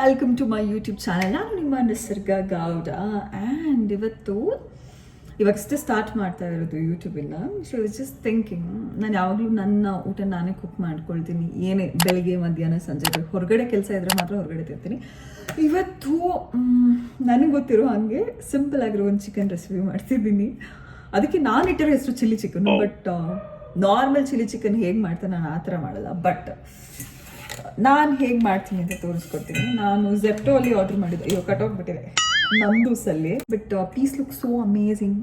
Welcome to my YouTube channel. ನಾನು ನಿಮ್ಮ Nisarga Gowda. And ಇವಾಗಷ್ಟೇ ಸ್ಟಾರ್ಟ್ ಮಾಡ್ತಾ ಇರೋದು ಯೂಟ್ಯೂಬಿಂದ. ಸೊ ಇಟ್ಸ್ ಜಸ್ಟ್ ಥಿಂಕಿಂಗ್, ನಾನು ಯಾವಾಗಲೂ ನನ್ನ ಊಟ ನಾನೇ ಕುಕ್ ಮಾಡ್ಕೊಳ್ತೀನಿ. ಏನೇ ಬೆಳಗ್ಗೆ ಮಧ್ಯಾಹ್ನ ಸಂಜೆ ಹೊರಗಡೆ ಕೆಲಸ ಇದ್ದರೆ ಮಾತ್ರ ಹೊರಗಡೆ ತಿಂತೀನಿ. ಇವತ್ತು ನನಗೆ ಗೊತ್ತಿರೋ ಹಾಗೆ ಸಿಂಪಲ್ ಆಗಿರೋ ಒಂದು ಚಿಕನ್ ರೆಸಿಪಿ ಮಾಡ್ತಿದ್ದೀನಿ. ಅದಕ್ಕೆ ನಾನು ಇಟ್ಟಿರೋ ಹೆಸರು chilli chicken. But normal chilli chicken ಹೇಗೆ ಮಾಡ್ತೀನಿ ನಾನು ಆ ಥರ ಮಾಡಲ್ಲ. ಬಟ್ ನಾನು ಹೇಗೆ ಮಾಡ್ತೀನಿ ಅಂತ ತೋರಿಸ್ಕೊಡ್ತೀನಿ. ನಾನು ಝೆಪ್ಟೋ ಅಲ್ಲಿ ಆರ್ಡರ್ ಮಾಡಿದ್ದೆ. ಇವಾಗ ಕಟ್ಟೋಗ್ಬಿಟ್ಟಿದೆ ನಂದೂಸಲ್ಲಿ. But piece look so amazing.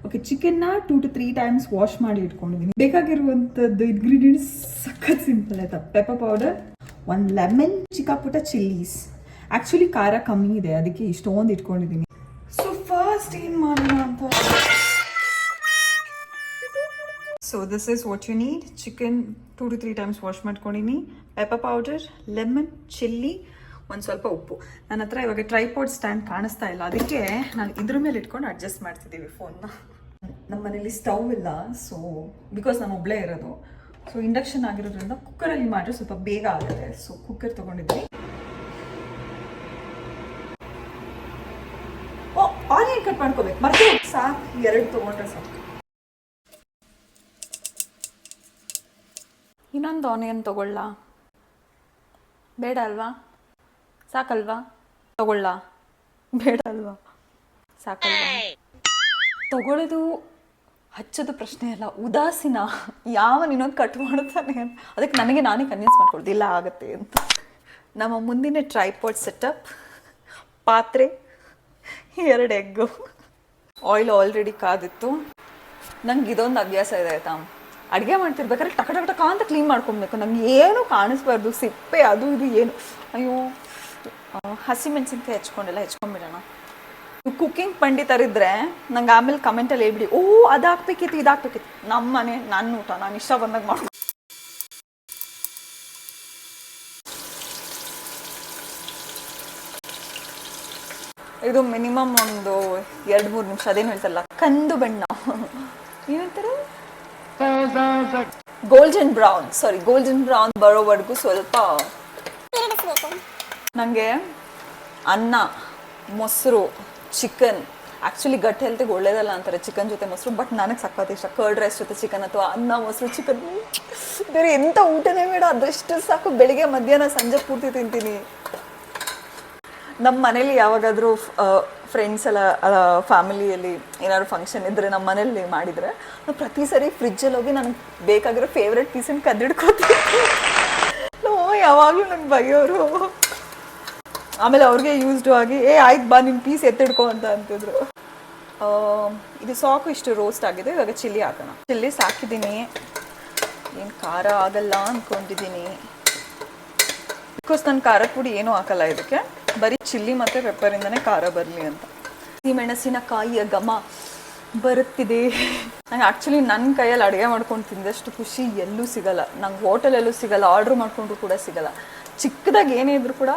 Okay, ಚಿಕನ್ನ 2 to 3 times ವಾಶ್ ಮಾಡಿ ಇಟ್ಕೊಂಡಿದ್ದೀನಿ. ಬೇಕಾಗಿರುವಂಥದ್ದು ಇಂಗ್ರೀಡಿಯೆಂಟ್ಸ್ ಸಖತ್ ಸಿಂಪಲ್ ಆಯ್ತಾ. ಪೆಪ್ಪರ್ ಪೌಡರ್, 1 ಲೆಮನ್, ಚಿಕ್ಕ ಪುಟ್ಟ ಚಿಲ್ಲೀಸ್. ಆ್ಯಕ್ಚುಲಿ ಖಾರ ಕಮ್ಮಿ ಇದೆ, ಅದಕ್ಕೆ ಇಷ್ಟೊಂದು ಇಟ್ಕೊಂಡಿದ್ದೀನಿ. ಸೊ ಫಸ್ಟ್ ಏನು ಮಾಡೋಣ ಅಂತ. So this is what you need. Chicken 2 to 3 times wash ಮಾಡ್ಕೊಂಡಿನಿ. ಪೆಪ್ಪರ್ ಪೌಡರ್, ಲೆಮನ್, ಚಿಲ್ಲಿ, ಒಂದು ಸ್ವಲ್ಪ ಉಪ್ಪು. ನನ್ನ ಹತ್ರ ಇವಾಗ ಟ್ರೈಪಾಡ್ ಸ್ಟ್ಯಾಂಡ್ ಕಾಣಿಸ್ತಾ ಇಲ್ಲ, ಅದಕ್ಕೆ ನಾನು ಇದ್ರ ಮೇಲೆ ಇಟ್ಕೊಂಡು ಅಡ್ಜಸ್ಟ್ ಮಾಡ್ತಿದ್ದೀವಿ ಫೋನ್ನ. ನಮ್ಮ ಮನೇಲಿ ಸ್ಟವ್ ಇಲ್ಲ, ಸೊ ಬಿಕಾಸ್ ನಾನು ಒಬ್ಬಳೇ ಇರೋದು. ಸೊ ಇಂಡಕ್ಷನ್ ಆಗಿರೋದ್ರಿಂದ ಕುಕ್ಕರಲ್ಲಿ ಮಾಡಿದ್ರೆ ಸ್ವಲ್ಪ ಬೇಗ ಆಗುತ್ತೆ. ಸೊ ಕುಕ್ಕರ್ ತೊಗೊಂಡಿದ್ವಿ. ಆನಿಯನ್ ಕಟ್ ಮಾಡ್ಕೋಬೇಕು, ಮತ್ತೆ ಸಾಕು, 2 ತೊಗೊಂಡ್ರೆ ಸಾಕು. ಇನ್ನೊಂದು ಆನಿಯನ್ ತೊಗೊಳ್ಳ? ಬೇಡ ಅಲ್ವಾ? ಸಾಕಲ್ವಾ? ತೊಗೊಳ್ಳ? ಬೇಡ ಅಲ್ವಾ? ಸಾಕಲ್ವಾ? ತಗೊಳ್ಳೋದು ಹಚ್ಚೋದು ಪ್ರಶ್ನೆ ಅಲ್ಲ, ಉದಾಸೀನ. ಯಾವ ಇನ್ನೊಂದು ಕಟ್ ಮಾಡುತ್ತಾನೆ ಅಂತ. ಅದಕ್ಕೆ ನನಗೆ ನಾನೇ ಕನ್ವಿನ್ಸ್ ಮಾಡ್ಕೊಳ್ದು ಇಲ್ಲ ಆಗತ್ತೆ ಅಂತ. ನಮ್ಮ ಮುಂದಿನ ಟ್ರೈಪಾಡ್ ಸೆಟಪ್, ಪಾತ್ರೆ, 2 ಎಗ್ಗು, ಆಯಿಲ್ ಆಲ್ರೆಡಿ ಕಾದಿತ್ತು. ನಂಗೆ ಇದೊಂದು ಅಭ್ಯಾಸ ಇದೆ ಆಯ್ತಾ, ಅಡುಗೆ ಮಾಡ್ತಿರ್ಬೇಕಾದ್ರೆ ಟಕ ಟಕ ಟಕ ಅಂತ ಕ್ಲೀನ್ ಮಾಡ್ಕೊಬೇಕು. ನಂಗೆ ಏನು ಕಾಣಿಸ್ಬಾರ್ದು, ಸಿಪ್ಪೆ ಅದು ಇದು ಏನು. ಅಯ್ಯೋ, ಹಸಿಮೆಣಸಿನ್ಕಾಯಿ ಹೆಚ್ಕೊಂಡ್ಬಿಡೋಣ. ಕುಕ್ಕಿಂಗ್ ಪಂಡಿತರಿದ್ರೆ ನಂಗೆ ಆಮೇಲೆ ಕಮೆಂಟಲ್ಲಿ ಹೇಳ್ಬಿಡಿ, ಓ ಅದು ಹಾಕ್ಬೇಕಿತ್ತು ಇದು ಹಾಕ್ಬೇಕಿತ್ತು. ನಮ್ಮ ಮನೆ ನನ್ನ ಊಟ ನಾನು ಇಷ್ಟ ಬಂದಾಗ ಮಾಡ್ಕೊ. ಇದು ಮಿನಿಮಮ್ ಒಂದು 2-3 ನಿಮಿಷ. ಅದೇನು ಹೇಳ್ತಾರಲ್ಲ, ಕಂದು ಬಣ್ಣ ಏನಂತಾರೆ, ಗೋಲ್ಡನ್ ಬ್ರೌನ್ ಬರೋವರೆಗೂ ಸ್ವಲ್ಪ. ನನಗೆ ಅನ್ನ, ಮೊಸರು, ಚಿಕನ್, ಆ್ಯಕ್ಚುಲಿ ಗಟ್ ಹೆಲ್ತಿಗೆ ಒಳ್ಳೇದಲ್ಲ ಅಂತಾರೆ ಚಿಕನ್ ಜೊತೆ ಮೊಸರು. ಬಟ್ ನನಗೆ ಸಖತ್ ಇಷ್ಟ. ಕರ್ಡ್ ರೈಸ್ ಜೊತೆ ಚಿಕನ್ ಅಥವಾ ಅನ್ನ, ಮೊಸರು, ಚಿಕನ್, ಬೇರೆ ಎಂಥ ಊಟನೇ ಬೇಡ, ಅದಷ್ಟು ಸಾಕು. ಬೆಳಿಗ್ಗೆ ಮಧ್ಯಾಹ್ನ ಸಂಜೆ ಪೂರ್ತಿ ತಿಂತೀನಿ. ನಮ್ಮ ಮನೇಲಿ ಯಾವಾಗಾದರೂ ಫ್ರೆಂಡ್ಸ್ ಎಲ್ಲ ಫ್ಯಾಮಿಲಿಯಲ್ಲಿ ಏನಾದ್ರು ಫಂಕ್ಷನ್ ಇದ್ದರೆ ನಮ್ಮ ಮನೇಲಿ ಮಾಡಿದರೆ ನಾವು ಪ್ರತಿ ಸರಿ ಫ್ರಿಜ್ಜಲ್ಲಿ ಹೋಗಿ ನನಗೆ ಬೇಕಾಗಿರೋ ಫೇವ್ರೆಟ್ ಪೀಸನ್ನು ಕದ್ದಿಡ್ಕೋತೀವಿ. ಯಾವಾಗಲೂ ನಂಗೆ ಬೈಯೋರು. ಆಮೇಲೆ ಅವ್ರಿಗೆ ಯೂಸ್ಡು ಆಗಿ ಆಯ್ತು ಬಾ ನಿನ್ನ ಪೀಸ್ ಎತ್ತಿಡ್ಕೊ ಅಂತ ಅಂತಿದ್ರು. ಇದು ಸಾಕು, ಇಷ್ಟು ರೋಸ್ಟ್ ಆಗಿದೆ. ಇವಾಗ ಚಿಲ್ಲಿ ಹಾಕೋಣ. ಚಿಲ್ಲಿ ಸಾಕಿದ್ದೀನಿ, ಏನು ಖಾರ ಆಗಲ್ಲ ಅಂದ್ಕೊಂಡಿದ್ದೀನಿ. ಬಿಕಾಸ್ ನಾನು ಖಾರದ ಪುಡಿ ಏನೂ ಹಾಕಲ್ಲ ಇದಕ್ಕೆ, ಬರೀ ಚಿಲ್ಲಿ ಮತ್ತು ಪೆಪ್ಪರಿಂದನೇ ಖಾರ ಬರಲಿ ಅಂತ. ಮೆಣಸಿನಕಾಯಿಯ ಘಮ ಬರುತ್ತಿದೆ. ನಂಗೆ ಆ್ಯಕ್ಚುಲಿ ನನ್ನ ಕೈಯಲ್ಲಿ ಅಡುಗೆ ಮಾಡ್ಕೊಂಡು ತಿಂದಷ್ಟು ಖುಷಿ ಎಲ್ಲೂ ಸಿಗಲ್ಲ. ನಂಗೆ ಹೋಟೆಲಲ್ಲೂ ಸಿಗಲ್ಲ, ಆರ್ಡ್ರ್ ಮಾಡಿಕೊಂಡ್ರು ಕೂಡ ಸಿಗಲ್ಲ. ಚಿಕ್ಕದಾಗಿ ಏನೇ ಇದ್ರೂ ಕೂಡ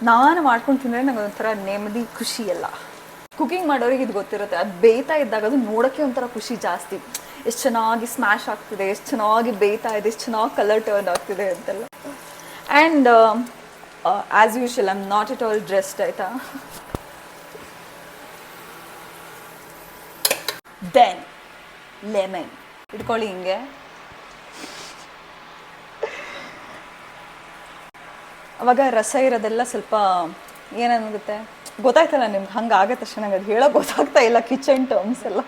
ನಾನು ಮಾಡ್ಕೊಂಡು ತಿಂದರೆ ನಂಗೆ ಒಂಥರ ನೆಮ್ಮದಿ, ಖುಷಿ ಎಲ್ಲ. ಕುಕಿಂಗ್ ಮಾಡೋರಿಗೆ ಇದು ಗೊತ್ತಿರುತ್ತೆ. ಅದು ಬೇಯ್ತಾ ಇದ್ದಾಗ ಅದು ನೋಡೋಕ್ಕೆ ಒಂಥರ ಖುಷಿ ಜಾಸ್ತಿ. ಎಷ್ಟು ಚೆನ್ನಾಗಿ ಸ್ಮ್ಯಾಶ್ ಆಗ್ತಿದೆ, ಎಷ್ಟು ಚೆನ್ನಾಗಿ ಬೇಯ್ತಾ ಇದೆ, ಎಷ್ಟು ಚೆನ್ನಾಗಿ ಕಲರ್ ಟರ್ನ್ ಆಗ್ತಿದೆ ಅಂತೆಲ್ಲ. And as usual I am not it all dressed ಆಯಿತಾ. ದೆನ್ ಲೆಮನ್ ಇಟ್ಕೊಳ್ಳಿ ಹಿಂಗೆ. ಅವಾಗ ರಸ ಇರೋದೆಲ್ಲ ಸ್ವಲ್ಪ ಏನನ್ನುತ್ತೆ ಗೊತ್ತಾಯ್ತಲ್ಲ ನಿಮ್ಗೆ. ಹಂಗೆ ಆಗತ್ತೆ ಅಷ್ಟೇ. ನಂಗೆ ಅದು ಹೇಳೋಕೆ ಗೊತ್ತಾಗ್ತಾ ಇಲ್ಲ ಕಿಚನ್ ಟರ್ಮ್ಸ್ ಎಲ್ಲ.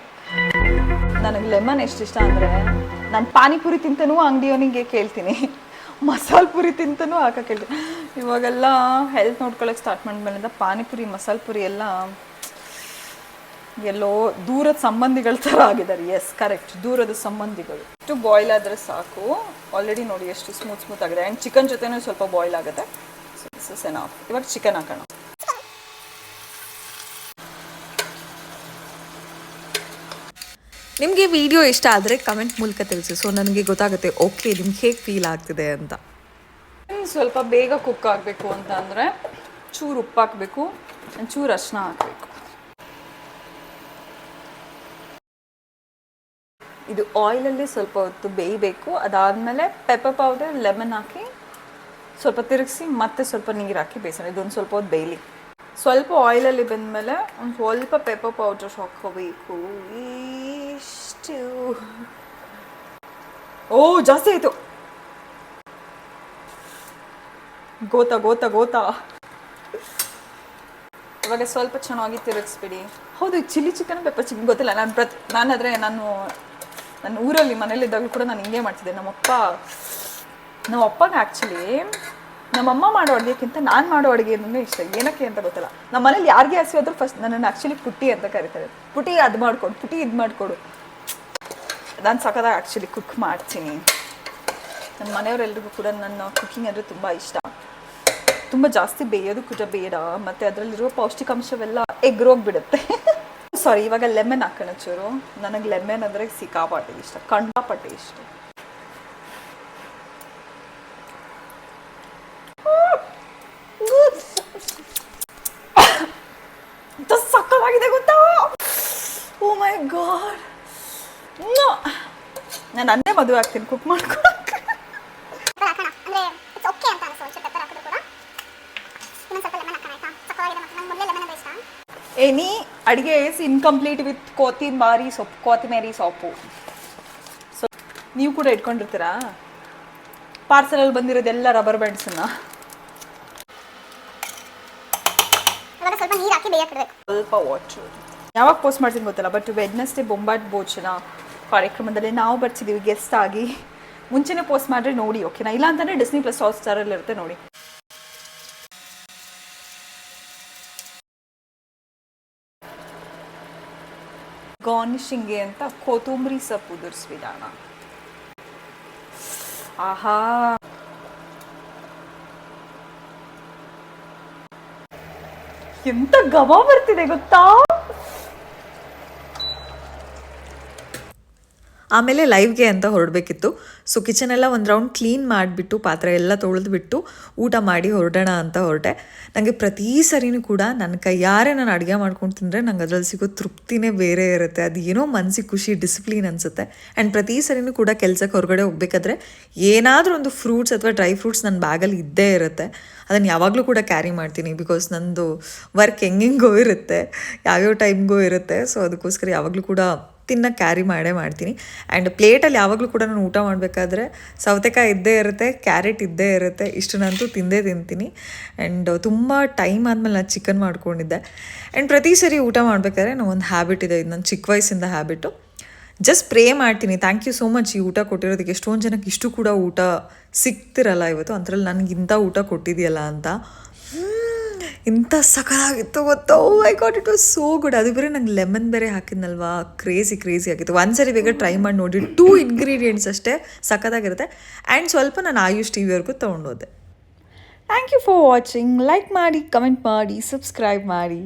ನನಗೆ ಲೆಮನ್ ಎಷ್ಟು ಇಷ್ಟ ಅಂದರೆ, ನಾನು ಪಾನಿಪುರಿ ತಿಂತನೂ ಅಂಗಡಿಯವನಿಗೆ ಕೇಳ್ತೀನಿ, ಮಸಾಲೆ ಪುರಿ ತಿಂತನೂ ಹಾಕಕ್ಕೆ ಹೇಳ್ತೀನಿ. ಇವಾಗೆಲ್ಲ ಹೆಲ್ತ್ ನೋಡ್ಕೊಳ್ಳೋಕೆ ಸ್ಟಾರ್ಟ್ ಮಾಡಿದ್ಮೇಲಿಂದ ಪಾನಿಪುರಿ, ಮಸಾಲೆ ಪುರಿ ಎಲ್ಲ ಎಲ್ಲೋ ದೂರದ ಸಂಬಂಧಿಗಳ ಥರ ಆಗಿದ್ದಾರೆ. ಎಸ್, ಕರೆಕ್ಟ್, ದೂರದ ಸಂಬಂಧಿಗಳು. ಇಷ್ಟು ಬಾಯ್ಲ್ ಆದರೆ ಸಾಕು. ಆಲ್ರೆಡಿ ನೋಡಿ ಎಷ್ಟು ಸ್ಮೂತ್ ಆಗಿದೆ. ಆ್ಯಂಡ್ ಚಿಕನ್ ಜೊತೆನೂ ಸ್ವಲ್ಪ ಬಾಯ್ಲ್ ಆಗುತ್ತೆ. So this is enough. ಇವಾಗ ಚಿಕನ್ ಹಾಕೋಣ. ನಿಮಗೆ ವಿಡಿಯೋ ಇಷ್ಟ ಆದರೆ ಕಮೆಂಟ್ ಮೂಲಕ ತಿಳಿಸಿ. ಸೊ ನನಗೆ ಗೊತ್ತಾಗುತ್ತೆ ಓಕೆ ನಿಮ್ಗೆ ಹೇಗೆ ಫೀಲ್ ಆಗ್ತಿದೆ ಅಂತ. ಸ್ವಲ್ಪ ಬೇಗ ಕುಕ್ ಆಗಬೇಕು ಅಂತ ಅಂದರೆ ಚೂರು ಉಪ್ಪು ಹಾಕಬೇಕು, ಚೂರು ಅರಿಶಿನ ಹಾಕಬೇಕು. ಇದು ಆಯಿಲಲ್ಲಿ ಸ್ವಲ್ಪ ಹೊತ್ತು ಬೇಯಬೇಕು. ಅದಾದಮೇಲೆ ಪೆಪ್ಪರ್ ಪೌಡರ್, ಲೆಮನ್ ಹಾಕಿ ಸ್ವಲ್ಪ ತಿರುಗಿಸಿ ಮತ್ತೆ ಸ್ವಲ್ಪ ನೀರು ಹಾಕಿ ಬೇಯಿಸೋಣ. ಇದೊಂದು ಸ್ವಲ್ಪ ಹೊತ್ತು ಬೇಯಲಿ. ಸ್ವಲ್ಪ ಆಯಿಲಲ್ಲಿ ಬಂದಮೇಲೆ ಒಂದು ಸ್ವಲ್ಪ ಪೆಪ್ಪರ್ ಪೌಡರ್ ಹಾಕೋಬೇಕು. ಇಷ್ಟು. ಓ ಜಾಸ್ತಿ ಆಯಿತು. ಗೋತಾ ಇವಾಗ ಸ್ವಲ್ಪ ಚೆನ್ನಾಗಿ ತಿರುಗಿಸ್ಬಿಡಿ. ಹೌದು, ಚಿಲ್ಲಿ ಚಿಕನ್ ಪೆಪ್ಪರ್ ಚಿಕನ್ ಗೊತ್ತಿಲ್ಲ. ನಾನಾದರೆ ನನ್ನ ಊರಲ್ಲಿ ಮನೇಲಿದ್ದಾಗಲೂ ಕೂಡ ನಾನು ಹಿಂಗೆ ಮಾಡ್ತಿದ್ದೆ. ನಮ್ಮ ಅಪ್ಪಗೆ ಆ್ಯಕ್ಚುಲಿ ನಮ್ಮಮ್ಮ ಮಾಡೋ ಅಡುಗೆಕ್ಕಿಂತ ನಾನು ಮಾಡೋ ಅಡುಗೆ ಅಂದ್ರೆ ಇಷ್ಟ. ಏನಕ್ಕೆ ಅಂತ ಗೊತ್ತಿಲ್ಲ. ನಮ್ಮ ಮನೇಲಿ ಯಾರಿಗೆ ಹಸಿ ಆದರೂ ಫಸ್ಟ್ ನನ್ನನ್ನು ಆ್ಯಕ್ಚುಲಿ ಪುಟ್ಟಿ ಅಂತ ಕರೀತಾರೆ. ಪುಟ್ಟಿ ಅದು ಮಾಡಿಕೊಡು, ಪುಟ್ಟಿ ಇದು ಮಾಡಿಕೊಡು. ನಾನು ಸಖತ್ತಾಗಿ ಆ್ಯಕ್ಚುಲಿ ಕುಕ್ ಮಾಡ್ತೀನಿ. ನನ್ನ ಮನೆಯವರೆಲ್ರಿಗೂ ಕೂಡ ನನ್ನ ಕುಕ್ಕಿಂಗ್ ಅಂದರೆ ತುಂಬ ಇಷ್ಟ. ತುಂಬ ಜಾಸ್ತಿ ಬೇಯೋದು ಕೂಡ ಬೇಡ, ಮತ್ತು ಅದರಲ್ಲಿರುವ ಪೌಷ್ಟಿಕಾಂಶವೆಲ್ಲ ಎಗ್ರೋಗ್ಬಿಡುತ್ತೆ. ಸಾರಿ, ಇವಾಗ ಲೆಮನ್ ಹಾಕೋಣ ಚೂರು. ನನಗೆ ಲೆಮನ್ ಅಂದರೆ ಸಿಕ್ಕಾಪಟ್ಟೆ ಇಷ್ಟ, ಕಂಡಾಪಟ್ಟೆ ಇಷ್ಟ. ಸಕ್ಕತ್ತಾಗಿದೆ ಗೊತ್ತಾ? ಓ ಮೈ ಗಾಡ್, ನಾನು ಅನ್ನೇ ಮದುವೆ ಆಗ್ತೀನಿ ಕುಕ್ ಮಾಡ್ಕೊಳಕ್ಕೆ. ಎನಿ ಅಡುಗೆ ಇಸ್ ಇನ್ಕಂಪ್ಲೀಟ್ ವಿತ್ ಕೊತ್ತಿಮೇರಿ ಸೊಪ್ಪು. ಸೊ ನೀವು ಕೂಡ ಇಟ್ಕೊಂಡಿರ್ತೀರಾ ಪಾರ್ಸಲಲ್ಲಿ ಬಂದಿರೋದೆಲ್ಲ ರಬ್ಬರ್ ಬ್ಯಾಂಡ್ಸನ್ನ. ಸ್ವಲ್ಪ ವಾಟರ್. ಯಾವಾಗ ಪೋಸ್ಟ್ ಮಾಡ್ತೀನಿ ಗೊತ್ತಿಲ್ಲ, ಬಟ್ ವೆಡ್ನೆಸ್ಡೇ ಬೊಂಬಾಟ್ ಭೋಜನ ಕಾರ್ಯಕ್ರಮದಲ್ಲಿ ನಾವು ಬರ್ತಿದ್ದೀವಿ ಗೆಸ್ಟ್ ಆಗಿ. ಮುಂಚೆನೇ ಪೋಸ್ಟ್ ಮಾಡಿದ್ರೆ ನೋಡಿ, ಓಕೆನಾ? ಇಲ್ಲ ಅಂತಂದರೆ ಡಿಸ್ನಿ ಪ್ಲಸ್ ಹಾಟ್‌ಸ್ಟಾರಲ್ಲಿ ಇರುತ್ತೆ ನೋಡಿ. ಗಾರ್ನಿಷಿಂಗ್ಗೆ ಅಂತ ಕೊತ್ತಂಬರಿ ಸೊಪ್ಪು ಉದುರಿಸ್ಬಿಡೋಣ. ಆಹಾ, ಎಂತ ಘಮ ಬರ್ತಿದೆ ಗೊತ್ತಾ? ಆಮೇಲೆ ಲೈವ್ಗೆ ಅಂತ ಹೊರಡಬೇಕಿತ್ತು. ಸೊ ಕಿಚನೆಲ್ಲ ಒಂದು ರೌಂಡ್ ಕ್ಲೀನ್ ಮಾಡಿಬಿಟ್ಟು ಪಾತ್ರೆ ಎಲ್ಲ ತೊಳೆದ್ಬಿಟ್ಟು ಊಟ ಮಾಡಿ ಹೊರಡೋಣ ಅಂತ ಹೊರಟೆ. ನನಗೆ ಪ್ರತಿ ಸರಿನೂ ಕೂಡ ನನ್ನ ಕೈಯಾರೆ ನಾನು ಅಡುಗೆ ಮಾಡ್ಕೊಂಡು ತಿಂದರೆ ನಂಗೆ ಅದ್ರಲ್ಲಿ ಸಿಗೋ ತೃಪ್ತಿನೇ ಬೇರೆ ಇರುತ್ತೆ. ಅದು ಏನೋ ಮನಸ್ಸಿಗೆ ಖುಷಿ, ಡಿಸಿಪ್ಲಿನ್ ಅನಿಸುತ್ತೆ. ಆ್ಯಂಡ್ ಪ್ರತಿ ಸರಿನೂ ಕೂಡ ಕೆಲಸಕ್ಕೆ ಹೊರಗಡೆ ಹೋಗ್ಬೇಕಾದ್ರೆ ಏನಾದರೂ ಒಂದು ಫ್ರೂಟ್ಸ್ ಅಥವಾ ಡ್ರೈ ಫ್ರೂಟ್ಸ್ ನನ್ನ ಬ್ಯಾಗಲ್ಲಿ ಇದ್ದೇ ಇರುತ್ತೆ. ಅದನ್ನು ಯಾವಾಗಲೂ ಕೂಡ ಕ್ಯಾರಿ ಮಾಡ್ತೀನಿ. ಬಿಕಾಸ್ ನಂದು ವರ್ಕ್ ಹೆಂಗೆಂಗೋ ಇರುತ್ತೆ, ಯಾವ್ಯಾವ ಟೈಮ್ಗೂ ಇರುತ್ತೆ. ಸೊ ಅದಕ್ಕೋಸ್ಕರ ಯಾವಾಗಲೂ ಕೂಡ ತಿನ್ನಕ್ಕೆ ಕ್ಯಾರಿ ಮಾಡ್ತೀನಿ. ಆ್ಯಂಡ್ ಪ್ಲೇಟಲ್ಲಿ ಯಾವಾಗಲೂ ಕೂಡ ನಾನು ಊಟ ಮಾಡಬೇಕಾದ್ರೆ ಸೌತೆಕಾಯಿ ಇದ್ದೇ ಇರುತ್ತೆ, ಕ್ಯಾರೆಟ್ ಇದ್ದೇ ಇರುತ್ತೆ. ಇಷ್ಟನ್ನಂತೂ ತಿಂದೇ ತಿಂತೀನಿ. ಆ್ಯಂಡ್ ತುಂಬ ಟೈಮ್ ಆದಮೇಲೆ ನಾನು ಚಿಕನ್ ಮಾಡ್ಕೊಂಡಿದ್ದೆ. ಆ್ಯಂಡ್ ಪ್ರತಿ ಸರಿ ಊಟ ಮಾಡಬೇಕಾದ್ರೆ ನಾವು ಒಂದು ಹ್ಯಾಬಿಟ್ ಇದೆ, ಇದು ನನ್ನ ಚಿಕ್ಕ ವಯಸ್ಸಿಂದ ಹ್ಯಾಬಿಟ್ಟು. ಜಸ್ಟ್ ಪ್ರೇ ಮಾಡ್ತೀನಿ, ಥ್ಯಾಂಕ್ ಯು ಸೋ ಮಚ್ ಈ ಊಟ ಕೊಟ್ಟಿರೋದಕ್ಕೆ. ಎಷ್ಟೊಂದು ಜನಕ್ಕೆ ಇಷ್ಟು ಕೂಡ ಊಟ ಸಿಗ್ತಿರಲ್ಲ ಇವತ್ತು, ಅಂಥರಲ್ಲಿ ನನಗಿಂಥ ಊಟ ಕೊಟ್ಟಿದೆಯಲ್ಲ ಅಂತ. ಇಂಥ ಸಖತ್ತಾಗಿತ್ತು ಗೊತ್ತಾ? Oh I got, it was so good. ಅದು ಬೇರೆ ನಂಗೆ ಲೆಮನ್ ಬೇರೆ ಹಾಕಿದ್ನಲ್ವಾ, ಕ್ರೇಜಿ ಆಗಿತ್ತು. ಒಂದ್ಸರಿ ಬೇಗ ಟ್ರೈ ಮಾಡಿ ನೋಡಿ. 2 ಇಂಗ್ರೀಡಿಯೆಂಟ್ಸ್ ಅಷ್ಟೇ, ಸಖತ್ತಾಗಿರುತ್ತೆ. ಆ್ಯಂಡ್ ಸ್ವಲ್ಪ ನಾನು ಆಯುಷ್ ಟಿವಿವರೆಗೂ ತೊಗೊಂಡೋದೆ. Thank you for watching. Like ಮಾಡಿ, ಕಮೆಂಟ್ ಮಾಡಿ, ಸಬ್ಸ್ಕ್ರೈಬ್ ಮಾಡಿ.